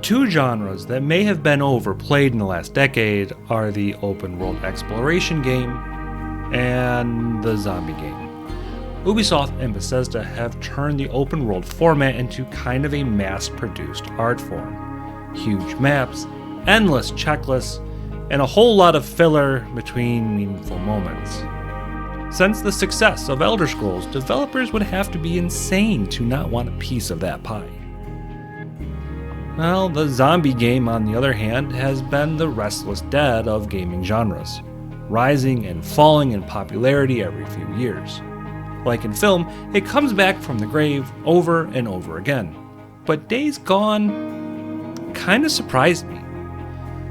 two genres that may have been overplayed in the last decade are the open world exploration game and the zombie game. Ubisoft and Bethesda have turned the open world format into kind of a mass-produced art form. Huge maps, endless checklists, and a whole lot of filler between meaningful moments. Since the success of Elder Scrolls, developers would have to be insane to not want a piece of that pie. Well, the zombie game, on the other hand, has been the restless dead of gaming genres, rising and falling in popularity every few years. Like in film, it comes back from the grave over and over again. But Days Gone kinda surprised me.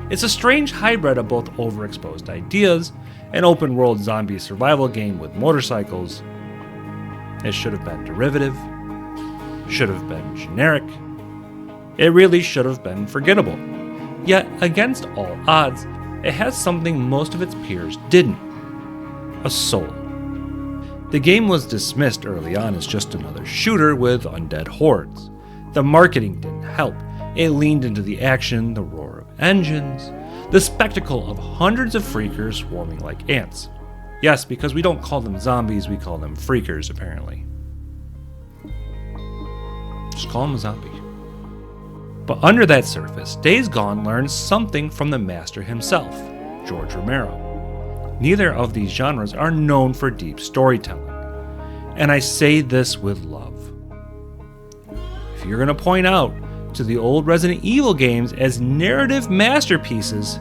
It's a strange hybrid of both overexposed ideas, an open-world zombie survival game with motorcycles. It should have been derivative, should have been generic, it really should have been forgettable. Yet, against all odds, it has something most of its peers didn't: a soul. The game was dismissed early on as just another shooter with undead hordes. The marketing didn't help. It leaned into the action, the roar of engines, the spectacle of hundreds of freakers swarming like ants. Yes, because we don't call them zombies, we call them freakers, apparently. Just call them a zombie. But under that surface, Days Gone learns something from the master himself, George Romero. Neither of these genres are known for deep storytelling, and I say this with love. If you're going to point out to the old Resident Evil games as narrative masterpieces,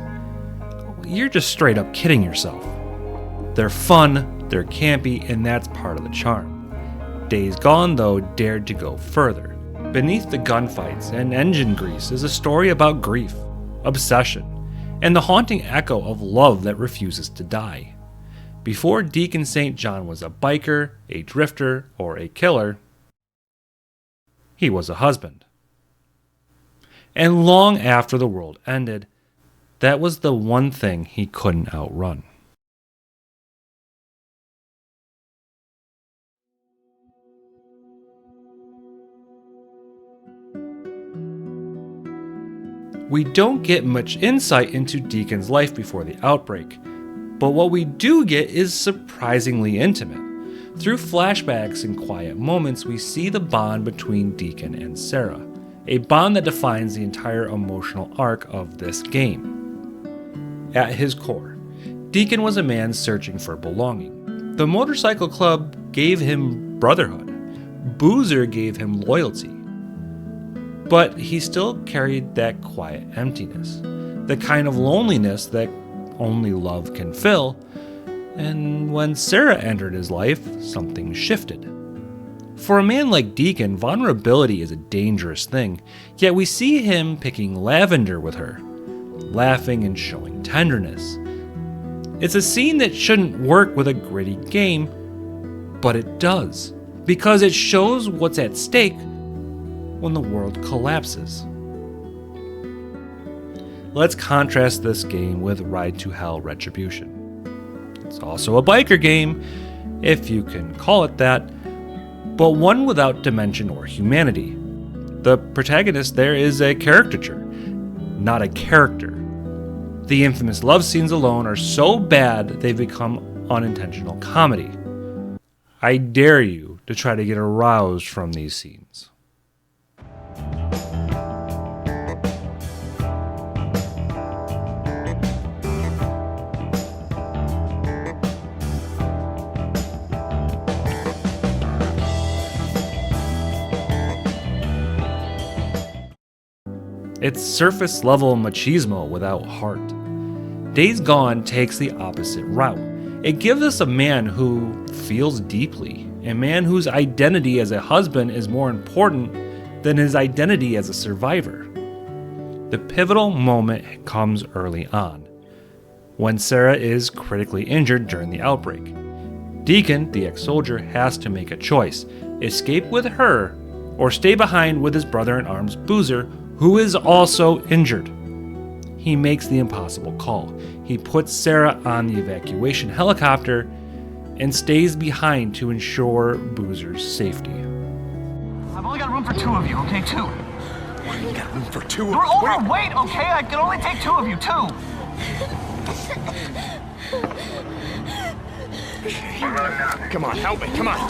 you're just straight up kidding yourself. They're fun, they're campy, and that's part of the charm. Days Gone, though, dared to go further. Beneath the gunfights and engine grease is a story about grief, obsession, and the haunting echo of love that refuses to die. Before Deacon St. John was a biker, a drifter, or a killer, he was a husband. And long after the world ended, that was the one thing he couldn't outrun. We don't get much insight into Deacon's life before the outbreak, but what we do get is surprisingly intimate. Through flashbacks and quiet moments, we see the bond between Deacon and Sarah, a bond that defines the entire emotional arc of this game. At his core, Deacon was a man searching for belonging. The motorcycle club gave him brotherhood. Boozer gave him loyalty. But he still carried that quiet emptiness, the kind of loneliness that only love can fill. And when Sarah entered his life, something shifted. For a man like Deacon, vulnerability is a dangerous thing, yet we see him picking lavender with her, laughing and showing tenderness. It's a scene that shouldn't work with a gritty game, but it does, because it shows what's at stake when the world collapses. Let's contrast this game with Ride to Hell Retribution. It's also a biker game, if you can call it that, but one without dimension or humanity. The protagonist there is a caricature, not a character. The infamous love scenes alone are so bad they've become unintentional comedy. I dare you to try to get aroused from these scenes. It's surface-level machismo without heart. Days Gone takes the opposite route. It gives us a man who feels deeply, a man whose identity as a husband is more important than his identity as a survivor. The pivotal moment comes early on, when Sarah is critically injured during the outbreak. Deacon, the ex-soldier, has to make a choice: escape with her, or stay behind with his brother-in-arms Boozer, who is also injured. He makes the impossible call. He puts Sarah on the evacuation helicopter and stays behind to ensure Boozer's safety. I've only got room for 2 of you, okay? 2. We got room for two of You're us. overweight, okay? I can only take two of you, two. Come on, help me, come on. All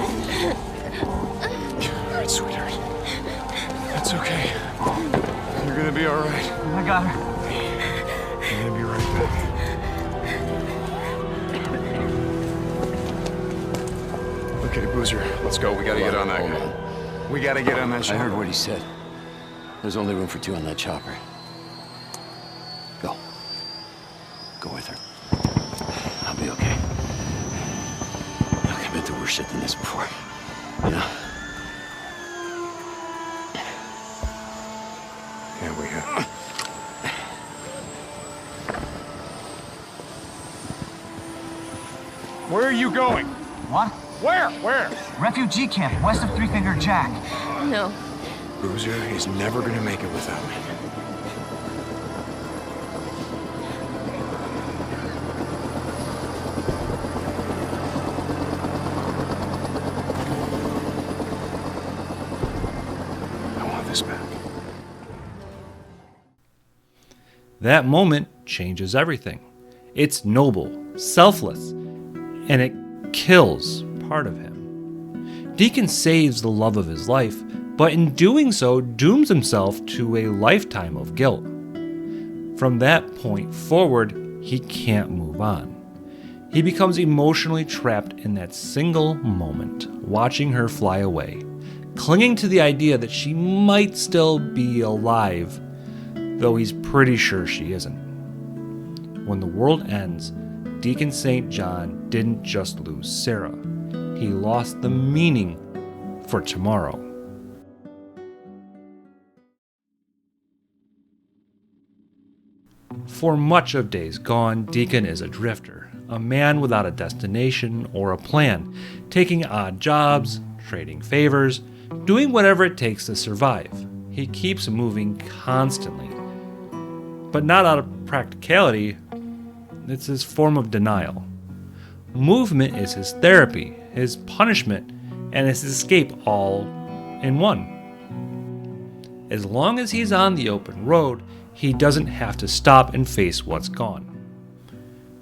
right, sweetheart. That's okay. You're gonna be all right. I got her. I'm gonna be right back. Okay, Boozer, let's go. We gotta get on that Hold guy. on. We gotta get on that I ship. heard what he said. There's only room for two on that chopper. Go. Go with her. I'll be okay. Look, I've been through worse shit than this before. You know? Yeah, we have. Where are you going? What? Where? Refugee camp west of Three Finger Jack. No. Boozer is never gonna make it without me. I want this back. That moment changes everything. It's noble, selfless, and it kills part of him. Deacon saves the love of his life, but in doing so dooms himself to a lifetime of guilt. From that point forward, he can't move on. He becomes emotionally trapped in that single moment, watching her fly away, clinging to the idea that she might still be alive, though he's pretty sure she isn't. When the world ends, Deacon St. John didn't just lose Sarah. He lost the meaning for tomorrow. For much of Days Gone, Deacon is a drifter, a man without a destination or a plan, taking odd jobs, trading favors, doing whatever it takes to survive. He keeps moving constantly, but not out of practicality. It's his form of denial. Movement is his therapy, his punishment, and his escape all in one. As long as he's on the open road, he doesn't have to stop and face what's gone.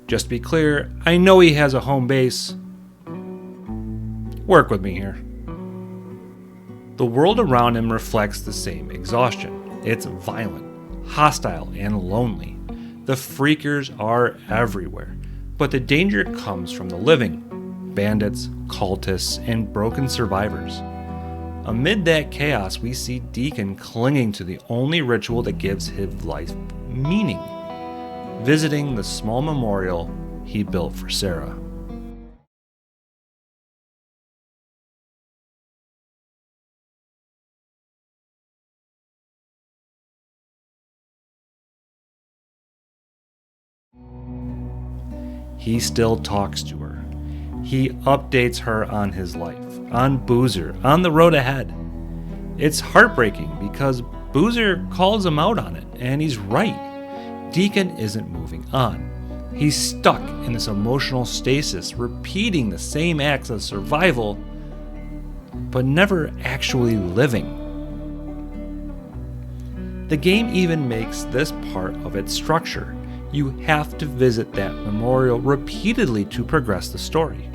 Just to be clear, I know he has a home base. Work with me here. The world around him reflects the same exhaustion. It's violent, hostile, and lonely. The freakers are everywhere, but the danger comes from the living, bandits, cultists, and broken survivors. Amid that chaos, we see Deacon clinging to the only ritual that gives his life meaning, visiting the small memorial he built for Sarah. He still talks to her. He updates her on his life, on Boozer, on the road ahead. It's heartbreaking because Boozer calls him out on it, and he's right. Deacon isn't moving on. He's stuck in this emotional stasis, repeating the same acts of survival, but never actually living. The game even makes this part of its structure. You have to visit that memorial repeatedly to progress the story.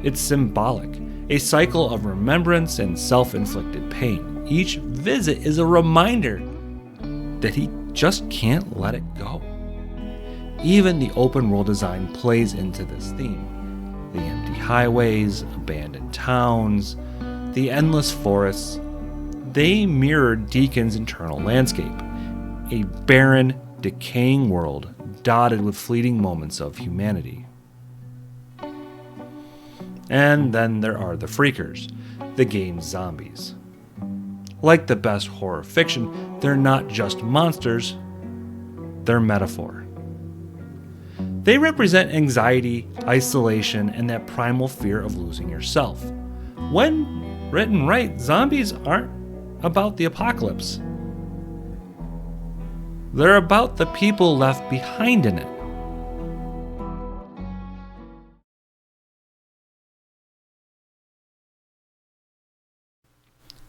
It's symbolic, a cycle of remembrance and self-inflicted pain. Each visit is a reminder that he just can't let it go. Even the open world design plays into this theme. The empty highways, abandoned towns, the endless forests, they mirror Deacon's internal landscape, a barren, decaying world dotted with fleeting moments of humanity. And then there are the freakers, the game's zombies. Like the best horror fiction, they're not just monsters, they're metaphor. They represent anxiety, isolation, and that primal fear of losing yourself. When written right, zombies aren't about the apocalypse. They're about the people left behind in it.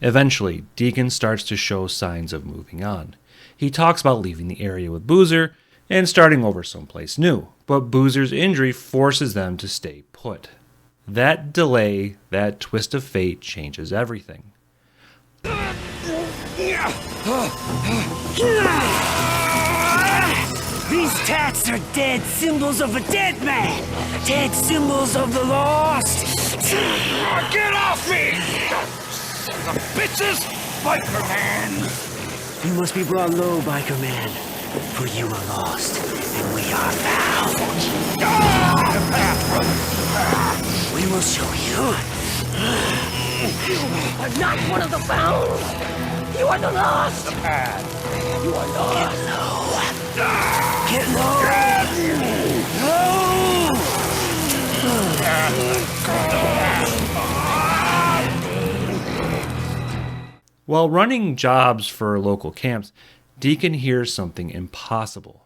Eventually, Deacon starts to show signs of moving on. He talks about leaving the area with Boozer and starting over someplace new, but Boozer's injury forces them to stay put. That delay, that twist of fate, changes everything. These tats are dead symbols of a dead man! Dead symbols of the lost! Get off me! The bitches! Biker man! You must be brought low, biker man. For you are lost, and we are found. We will show you. You are not one of the found. You are the lost. You are lost. Get low. While running jobs for local camps, Deacon hears something impossible.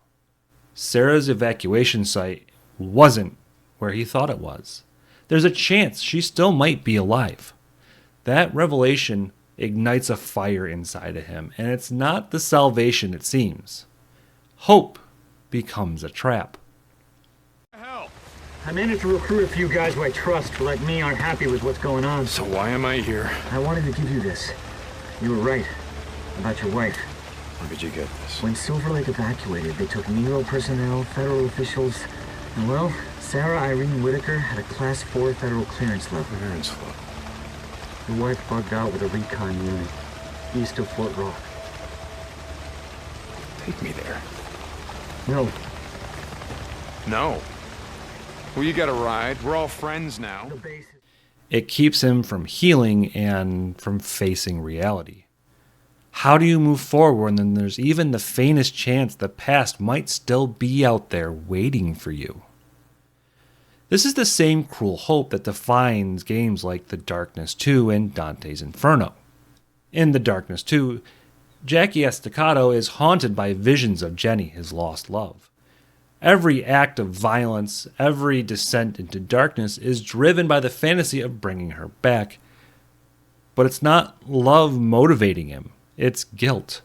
Sarah's evacuation site wasn't where he thought it was. There's a chance she still might be alive. That revelation ignites a fire inside of him, and it's not the salvation it seems. Hope becomes a trap. I managed to recruit a few guys who I trust, but like me aren't happy with what's going on. So why am I here? I wanted to give you this. You were right about your wife. Where did you get this? When Silver Lake evacuated, they took Nero personnel, federal officials, and well, Sarah Irene Whitaker had a Class 4 federal clearance level. Clearance level. Your wife bugged out with a recon unit, east of Fort Rock. Take me there. No, No. Well, you got a ride. We're all friends now. the base is... It keeps him from healing and from facing reality. How do you move forward when there's even the faintest chance the past might still be out there waiting for you? This is the same cruel hope that defines games like The Darkness 2 and Dante's Inferno. In The Darkness 2, Jackie Estacado is haunted by visions of Jenny, his lost love. Every act of violence, every descent into darkness is driven by the fantasy of bringing her back. But it's not love motivating him, it's guilt.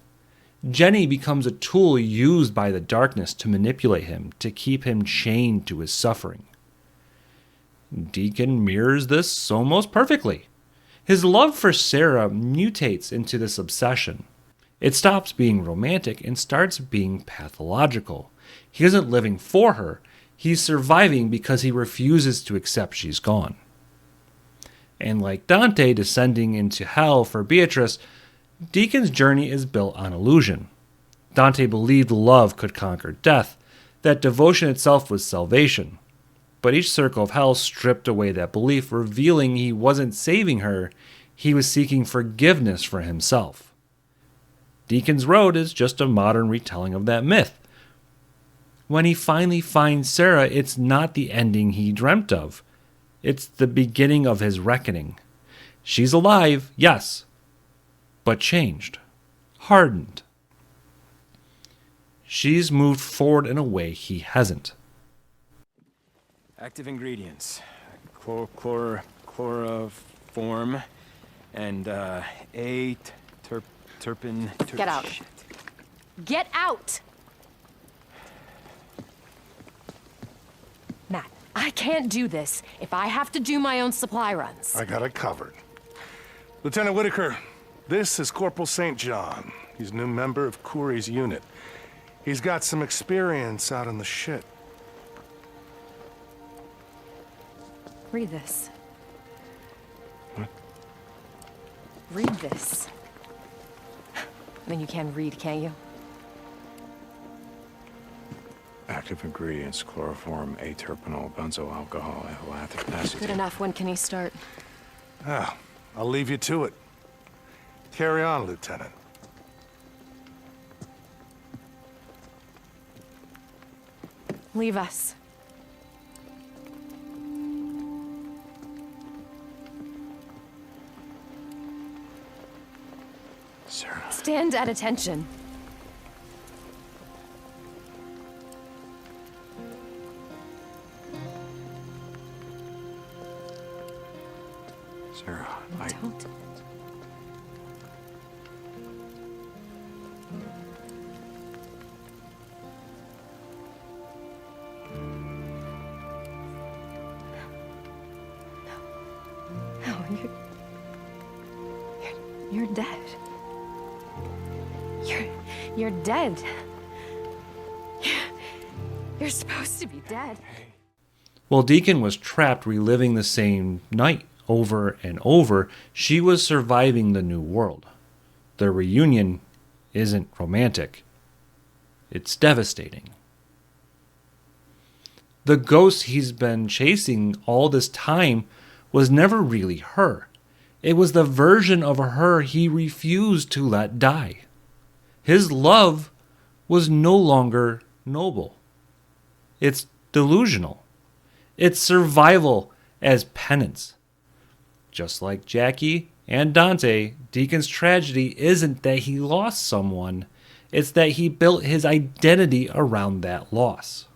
Jenny becomes a tool used by the darkness to manipulate him, to keep him chained to his suffering. Deacon mirrors this almost perfectly. His love for Sarah mutates into this obsession. It stops being romantic and starts being pathological. He isn't living for her, he's surviving because he refuses to accept she's gone. And like Dante descending into hell for Beatrice, Deacon's journey is built on illusion. Dante believed love could conquer death, that devotion itself was salvation. But each circle of hell stripped away that belief, revealing he wasn't saving her, he was seeking forgiveness for himself. Deacon's Road is just a modern retelling of that myth. When he finally finds Sarah, it's not the ending he dreamt of. It's the beginning of his reckoning. She's alive, yes, but changed, hardened. She's moved forward in a way he hasn't. Active ingredients: chloroform and terpin. Get out. Shit. Get out! Matt, I can't do this if I have to do my own supply runs. I got it covered. Lieutenant Whitaker, this is Corporal St. John. He's a new member of Kouri's unit. He's got some experience out in the shit. Read this. What? Read this. I mean, you can read, can't you? Active ingredients: chloroform, aterpenol, benzoyl alcohol, ethyl acetate. Good enough. When can he start? Ah, I'll leave you to it. Carry on, Lieutenant. Leave us. Sarah. Stand at attention. Sarah, Don't. You're dead. You're dead. You're supposed to be dead. While Deacon was trapped reliving the same night over and over, she was surviving the new world. Their reunion isn't romantic. It's devastating. The ghost he's been chasing all this time was never really her. It was the version of her he refused to let die. His love was no longer noble. It's delusional. It's survival as penance. Just like Jackie and Dante, Deacon's tragedy isn't that he lost someone, it's that he built his identity around that loss.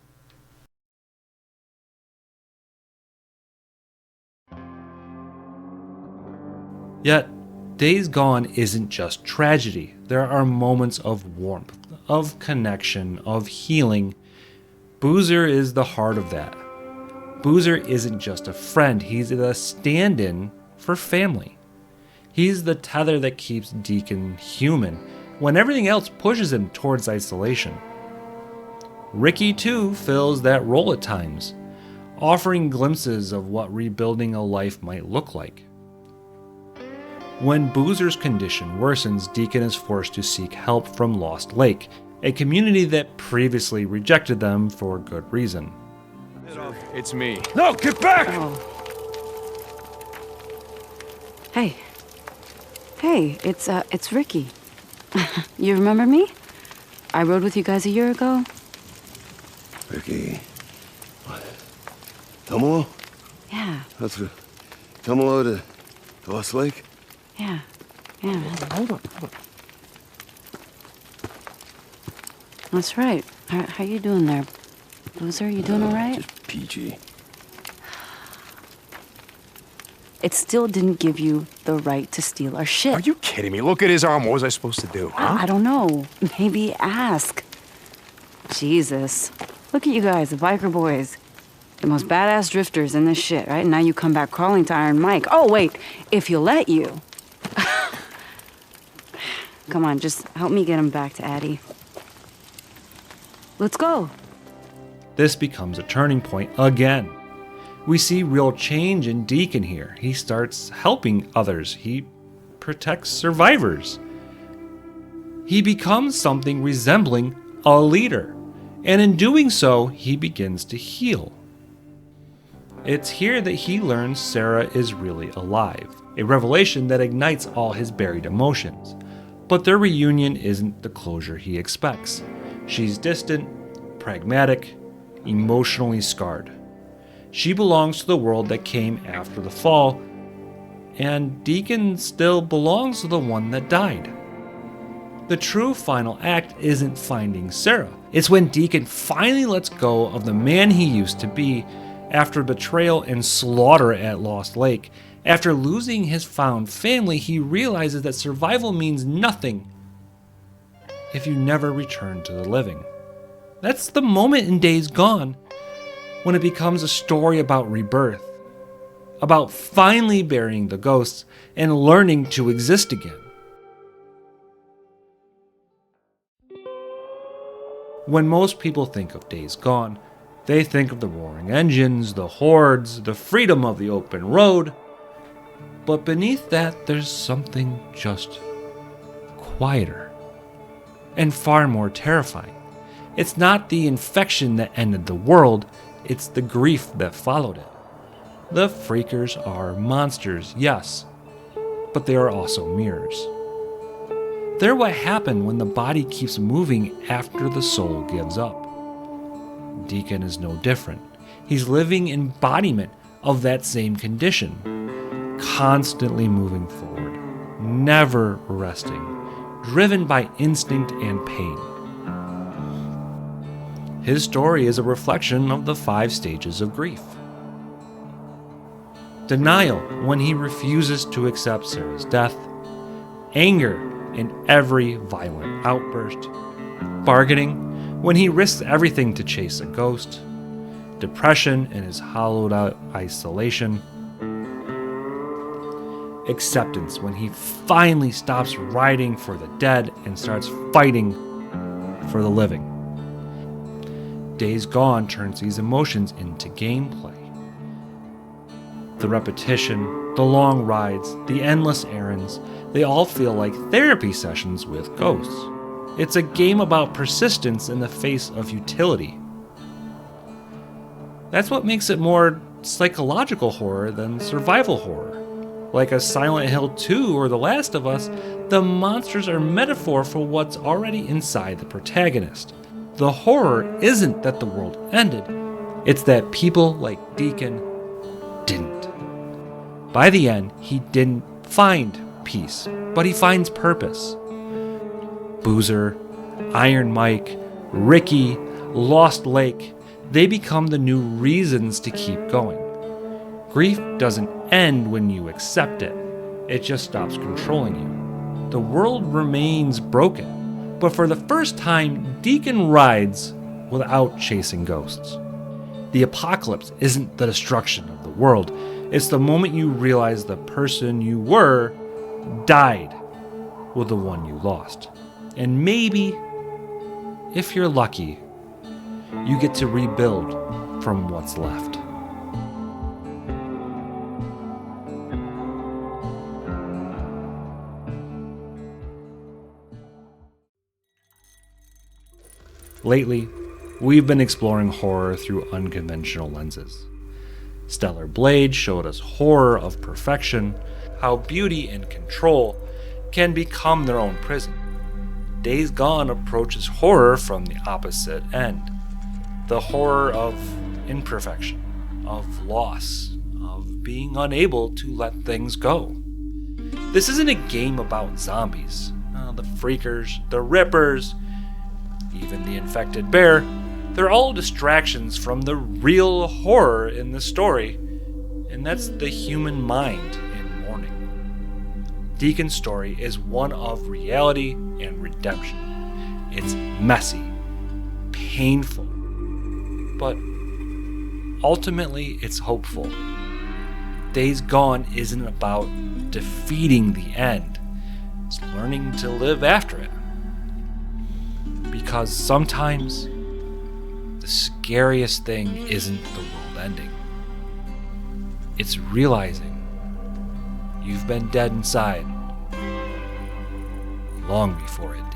Yet, Days Gone isn't just tragedy. There are moments of warmth, of connection, of healing. Boozer is the heart of that. Boozer isn't just a friend, he's a stand-in for family. He's the tether that keeps Deacon human when everything else pushes him towards isolation. Ricky, too, fills that role at times, offering glimpses of what rebuilding a life might look like. When Boozer's condition worsens, Deacon is forced to seek help from Lost Lake, a community that previously rejected them for good reason. It's me. No, get back! Oh. Hey. Hey, it's Ricky. You remember me? I rode with you guys a year ago. Ricky. What? Tumalo? Yeah. That's good. Tumalo to Lost Lake? Yeah. Yeah. Hold on. That's right. How you doing there? Boozer, you doing all right? Just peachy. It still didn't give you the right to steal our shit. Are you kidding me? Look at his arm. What was I supposed to do, huh? I don't know. Maybe ask. Jesus. Look at you guys, the biker boys. The most badass drifters in this shit, right? Now you come back crawling to Iron Mike. Oh, wait. If he'll let you. Come on, just help me get him back to Addie. Let's go. This becomes a turning point again. We see real change in Deacon here. He starts helping others. He protects survivors. He becomes something resembling a leader. And in doing so, he begins to heal. It's here that he learns Sarah is really alive, a revelation that ignites all his buried emotions. But their reunion isn't the closure he expects. She's distant, pragmatic, emotionally scarred. She belongs to the world that came after the fall, and Deacon still belongs to the one that died. The true final act isn't finding Sarah. It's when Deacon finally lets go of the man he used to be after betrayal and slaughter at Lost Lake. After losing his found family, he realizes that survival means nothing if you never return to the living. That's the moment in Days Gone when it becomes a story about rebirth, about finally burying the ghosts and learning to exist again. When most people think of Days Gone, they think of the roaring engines, the hordes, the freedom of the open road. But beneath that, there's something just quieter and far more terrifying. It's not the infection that ended the world, it's the grief that followed it. The freakers are monsters, yes, but they are also mirrors. They're what happened when the body keeps moving after the soul gives up. Deacon is no different. He's living embodiment of that same condition, constantly moving forward, never resting, driven by instinct and pain. His story is a reflection of the 5 stages of grief. Denial, when he refuses to accept Sarah's death. Anger, in every violent outburst. Bargaining, when he risks everything to chase a ghost. Depression in his hollowed out isolation. acceptance when he finally stops riding for the dead and starts fighting for the living. Days Gone turns these emotions into gameplay. The repetition, the long rides, the endless errands, they all feel like therapy sessions with ghosts. It's a game about persistence in the face of futility. That's what makes it more psychological horror than survival horror. Like a Silent Hill 2 or The Last of Us, the monsters are metaphor for what's already inside the protagonist. The horror isn't that the world ended, it's that people like Deacon didn't. By the end, he didn't find peace, but he finds purpose. Boozer, Iron Mike, Ricky, Lost Lake, they become the new reasons to keep going. Grief doesn't end when you accept it, it just stops controlling you. The world remains broken, but for the first time, Deacon rides without chasing ghosts. The apocalypse isn't the destruction of the world, it's the moment you realize the person you were died with the one you lost. And maybe, if you're lucky, you get to rebuild from what's left. Lately, we've been exploring horror through unconventional lenses. Stellar Blade showed us horror of perfection, how beauty and control can become their own prison. Days Gone approaches horror from the opposite end. The horror of imperfection, of loss, of being unable to let things go. This isn't a game about zombies. The freakers, the rippers, even the infected bear, they're all distractions from the real horror in the story, and that's the human mind in mourning. Deacon's story is one of reality and redemption. It's messy, painful, but ultimately it's hopeful. Days Gone isn't about defeating the end, it's learning to live after it. Because sometimes the scariest thing isn't the world ending. It's realizing you've been dead inside long before it did.